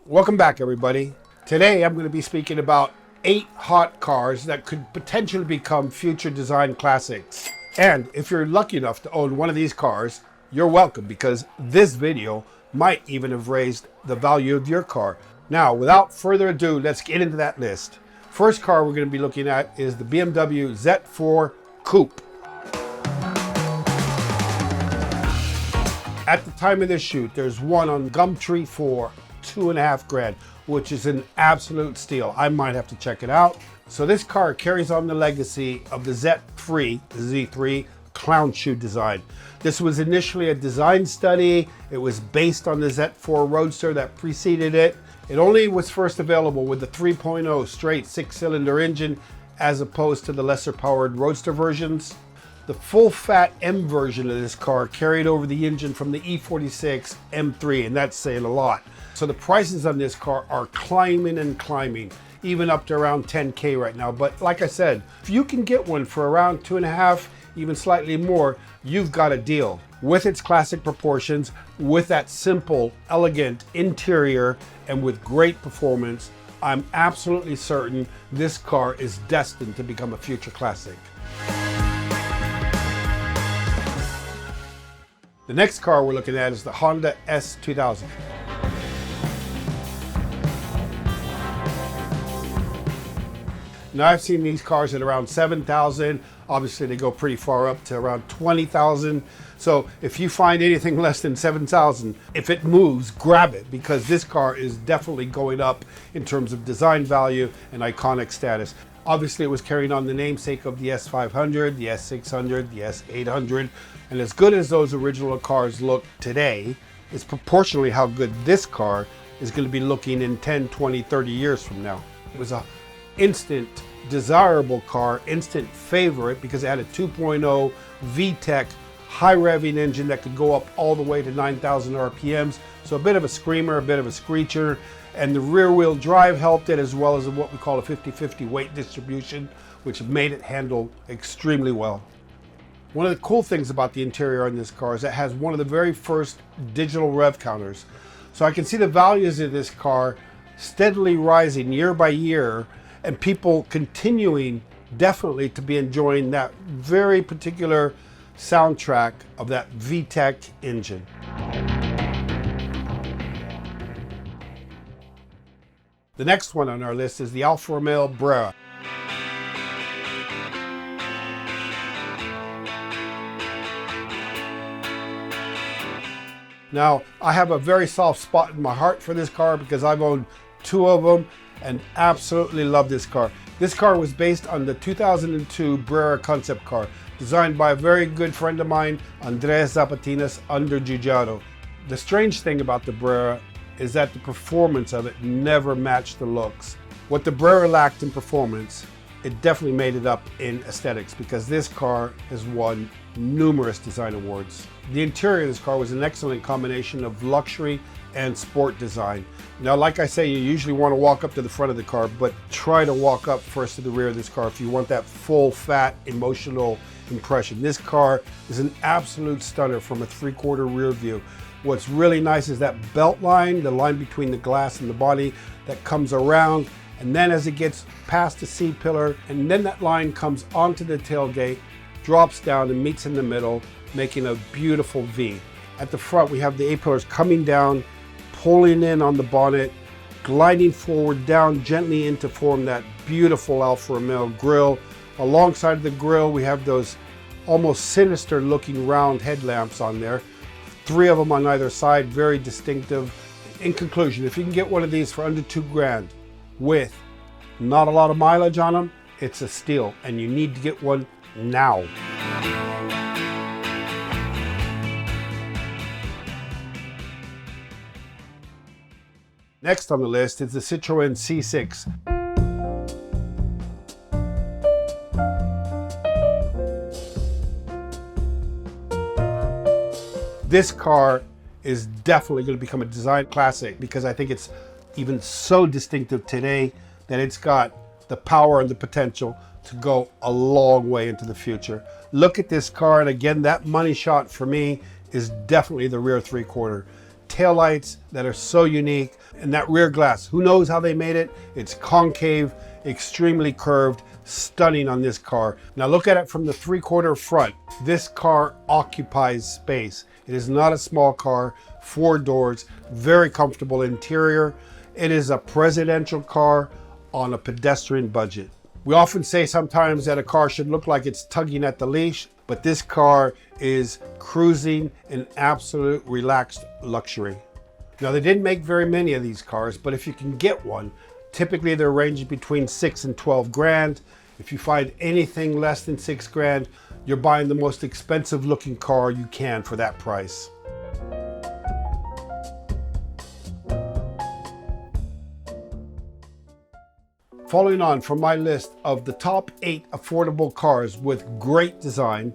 Welcome back, everybody. Today I'm going to be speaking about 8 hot cars that could potentially become future design classics. And if you're lucky enough to own one of these cars, you're welcome, because this video might even have raised the value of your car. Now, without further ado, let's get into that list. First car we're going to be looking at is the BMW Z4 Coupé. At the time of this shoot, there's one on Gumtree for $2.5 grand, which is an absolute steal. I might have to check it out. So this car carries on the legacy of the Z3 clown shoe design. This was initially a design study. It was based on the Z4 Roadster that preceded it. It only was first available with the 3.0 straight 6-cylinder engine, as opposed to the lesser powered Roadster versions. The full fat M version of this car carried over the engine from the E46 M3, and that's saying a lot. So the prices on this car are climbing and climbing, even up to around 10K right now. But like I said, if you can get one for around 2.5, even slightly more, you've got a deal. With its classic proportions, with that simple, elegant interior, and with great performance, I'm absolutely certain this car is destined to become a future classic. The next car we're looking at is the Honda S2000. Now, I've seen these cars at around 7,000. Obviously, they go pretty far up to around 20,000. So if you find anything less than 7,000, if it moves, grab it, because this car is definitely going up in terms of design value and iconic status. Obviously, it was carrying on the namesake of the S500, the S600, the S800. And as good as those original cars look today, it's proportionally how good this car is going to be looking in 10, 20, 30 years from now. It was an instant desirable car, instant favorite, because it had a 2.0 VTEC high revving engine that could go up all the way to 9,000 RPMs. So a bit of a screamer, a bit of a screecher. And the rear wheel drive helped it, as well as what we call a 50-50 weight distribution, which made it handle extremely well. One of the cool things about the interior on this car is it has one of the very first digital rev counters. So I can see the values of this car steadily rising year by year, and people continuing definitely to be enjoying that very particular soundtrack of that VTEC engine. The next one on our list is the Alfa Romeo Brera. Now, I have a very soft spot in my heart for this car because I've owned 2 of them and absolutely love this car. This car was based on the 2002 Brera concept car, designed by a very good friend of mine, Andres Zapatina's under Giugiaro. The strange thing about the Brera is that the performance of it never matched the looks. What the Brera lacked in performance, it definitely made it up in aesthetics, because this car has won numerous design awards. The interior of this car was an excellent combination of luxury and sport design. Now, like I say, you usually want to walk up to the front of the car, but try to walk up first to the rear of this car if you want that full, fat, emotional impression. This car is an absolute stunner from a 3/4 rear view. What's really nice is that belt line, the line between the glass and the body that comes around, and then as it gets past the C-pillar, and then that line comes onto the tailgate, drops down and meets in the middle, making a beautiful V. At the front, we have the A-pillars coming down, pulling in on the bonnet, gliding forward down gently in to form that beautiful Alfa Romeo grille. Alongside the grille, we have those almost sinister looking round headlamps on there. 3 of them on either side, very distinctive. In conclusion, if you can get one of these for under 2 grand with not a lot of mileage on them, it's a steal, and you need to get one now. Next on the list is the Citroen C6. This car is definitely going to become a design classic, because I think it's even so distinctive today that it's got the power and the potential to go a long way into the future. Look at this car, and again, that money shot for me is definitely the rear 3/4. taillights that are so unique, and that rear glass, who knows how they made it? It's concave, extremely curved, stunning on this car. Now look at it from the 3/4 front. This car occupies space. It is not a small car, 4 doors, very comfortable interior. It is a presidential car on a pedestrian budget. We often say sometimes that a car should look like it's tugging at the leash, but this car is cruising in absolute relaxed luxury. Now they didn't make very many of these cars, but if you can get one, typically they're ranging between 6 and 12 grand. If you find anything less than 6 grand, you're buying the most expensive looking car you can for that price. Following on from my list of the top 8 affordable cars with great design,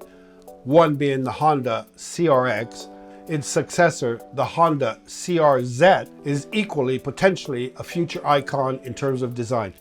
one being the Honda CRX, its successor, the Honda CRZ, is equally potentially a future icon in terms of design.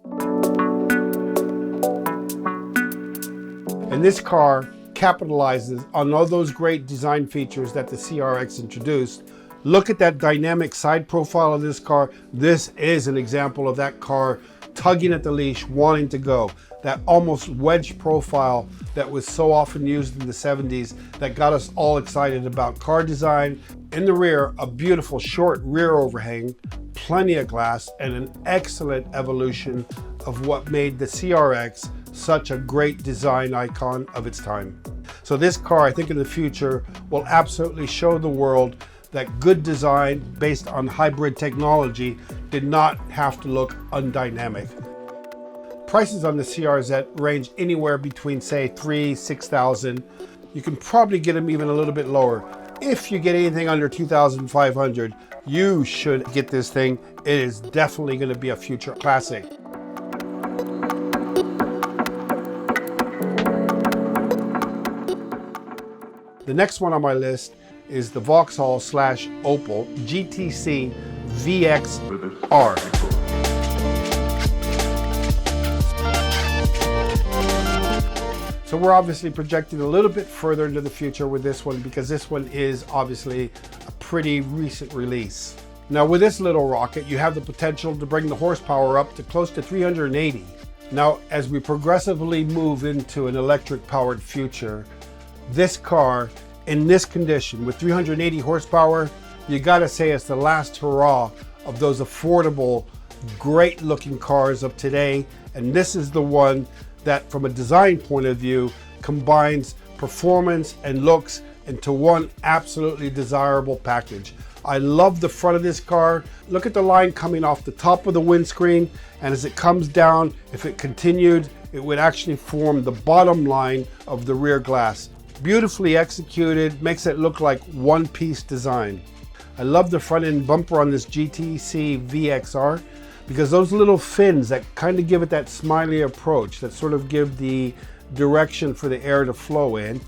And this car capitalizes on all those great design features that the CRX introduced. Look at that dynamic side profile of this car. This is an example of that car tugging at the leash, wanting to go. That almost wedge profile that was so often used in the 70s that got us all excited about car design. In the rear, a beautiful short rear overhang, plenty of glass, and an excellent evolution of what made the CRX such a great design icon of its time. So this car, I think in the future, will absolutely show the world that good design based on hybrid technology did not have to look undynamic. Prices on the CRZ range anywhere between say 3,000 to 6,000. You can probably get them even a little bit lower. If you get anything under 2,500, you should get this thing. It is definitely going to be a future classic. The next one on my list is the Vauxhall/Opel GTC VXR. So we're obviously projecting a little bit further into the future with this one because this one is obviously a pretty recent release. Now with this little rocket, you have the potential to bring the horsepower up to close to 380. Now, as we progressively move into an electric powered future, this car in this condition with 380 horsepower, you gotta say it's the last hurrah of those affordable, great looking cars of today. And this is the one that from a design point of view combines performance and looks into one absolutely desirable package. I love the front of this car. Look at the line coming off the top of the windscreen, and as it comes down, if it continued, it would actually form the bottom line of the rear glass. Beautifully executed, makes it look like one-piece design. I love the front end bumper on this GTC VXR because those little fins that kind of give it that smiley approach, that sort of give the direction for the air to flow in.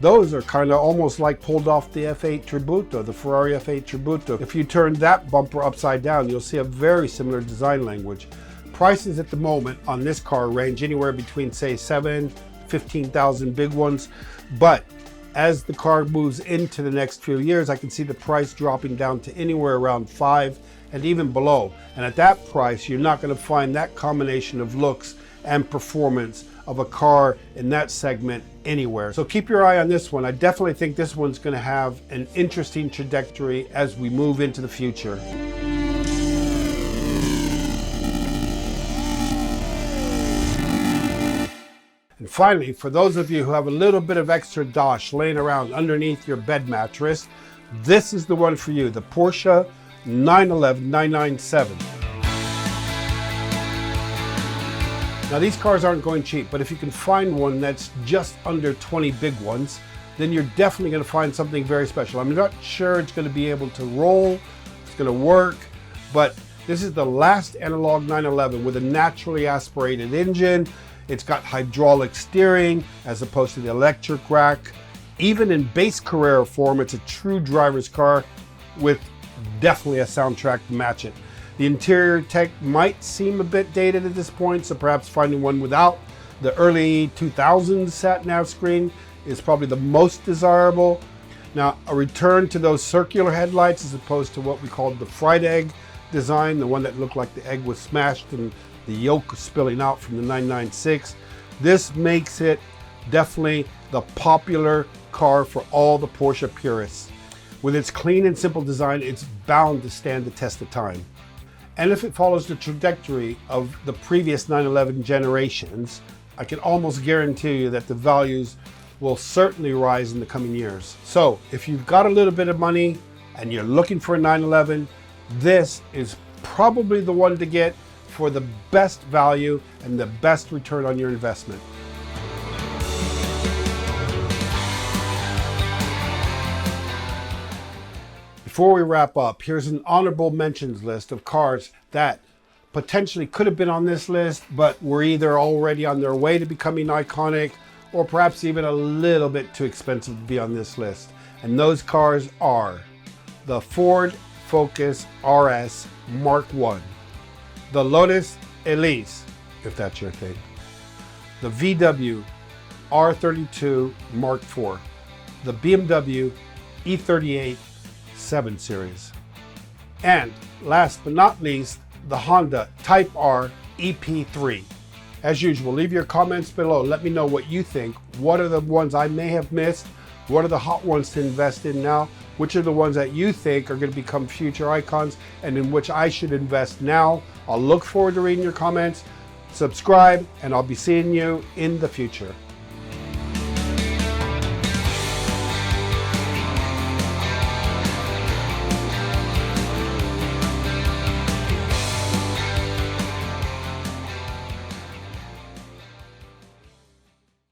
Those are kind of almost like pulled off the F8 Tributo, the Ferrari F8 Tributo. If you turn that bumper upside down, you'll see a very similar design language. Prices at the moment on this car range anywhere between say 7,000 to 15,000 big ones. But as the car moves into the next few years, I can see the price dropping down to anywhere around 5 and even below. And at that price, you're not going to find that combination of looks and performance of a car in that segment anywhere. So keep your eye on this one. I definitely think this one's going to have an interesting trajectory as we move into the future. And finally, for those of you who have a little bit of extra dosh laying around underneath your bed mattress, this is the one for you, the Porsche 911 997. Now these cars aren't going cheap, but if you can find one that's just under 20 big ones, then you're definitely going to find something very special. I'm not sure it's going to be able to roll, it's going to work, but this is the last analog 911 with a naturally aspirated engine. It's got hydraulic steering as opposed to the electric rack. Even in base Carrera form, it's a true driver's car with definitely a soundtrack to match it. The interior tech might seem a bit dated at this point, so perhaps finding one without the early 2000s sat-nav screen is probably the most desirable. Now, a return to those circular headlights as opposed to what we called the fried egg design, the one that looked like the egg was smashed and the yolk spilling out from the 996. This makes it definitely the popular car for all the Porsche purists. With its clean and simple design, it's bound to stand the test of time. And if it follows the trajectory of the previous 911 generations, I can almost guarantee you that the values will certainly rise in the coming years. So if you've got a little bit of money and you're looking for a 911, this is probably the one to get for the best value and the best return on your investment. Before we wrap up, here's an honorable mentions list of cars that potentially could have been on this list, but were either already on their way to becoming iconic or perhaps even a little bit too expensive to be on this list. And those cars are the Ford Focus RS Mark I, the Lotus Elise, if that's your thing, the VW R32 Mark IV, the BMW E38 7 Series, and last but not least, the Honda Type R EP3. As usual, leave your comments below. Let me know what you think. What are the ones I may have missed? What are the hot ones to invest in now? Which are the ones that you think are going to become future icons and in which I should invest now? I'll look forward to reading your comments. Subscribe, and I'll be seeing you in the future.